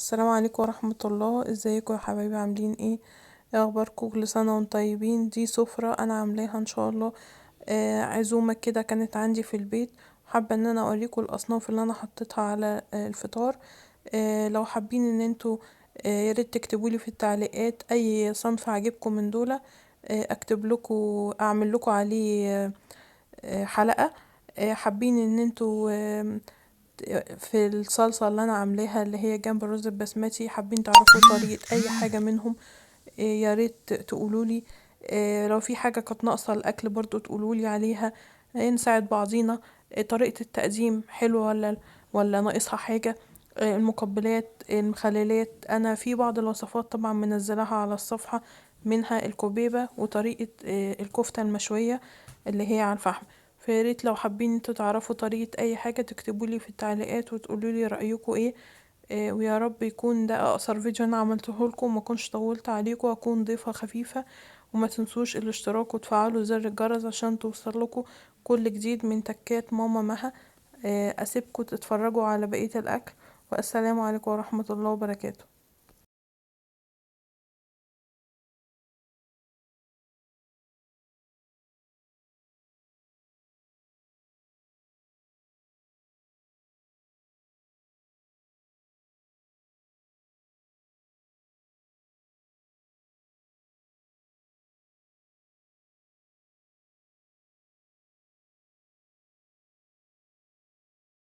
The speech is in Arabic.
السلام عليكم ورحمة الله. ازيكم يا حبايبي؟ عاملين ايه اخباركم؟ كل سنة وانتم طيبين. دي سفرة انا عاملاها ان شاء الله. عزومة كده كانت عندي في البيت. حابة ان انا اوريكم الاصناف اللي انا حطيتها على الفطار. لو حابين ان انتوا ياريت تكتبولي في التعليقات اي صنف عجبكم من دول. اكتب لكم اعمل لكم عليه حلقة. حابين ان انتوا في الصلصة اللي انا عاملاها اللي هي جنب الرز البسمتي، حابين تعرفوا طريقة اي حاجة منهم يا ريت تقولولي. لو في حاجة كانت ناقصة الاكل برضو تقولولي عليها. نساعد بعضينا. طريقة التقديم حلوة ولا ناقصها حاجة. المقبلات المخللات انا في بعض الوصفات طبعا منزلها على الصفحة، منها الكوبيبة وطريقة الكفتة المشوية اللي هي على الفحم. فياريت لو حابين انتوا تعرفوا طريقة اي حاجة تكتبولي في التعليقات وتقولولي رأيكم ايه. ويا رب يكون ده اقصر فيديو انا عملته لكم وما كنتش طولت عليكم واكون ضيفة خفيفة. وما تنسوش الاشتراك وتفعلوا زر الجرس عشان توصل لكم كل جديد من تكات ماما مها. اسيبكم تتفرجوا على بقية الاكل. والسلام عليكم ورحمة الله وبركاته.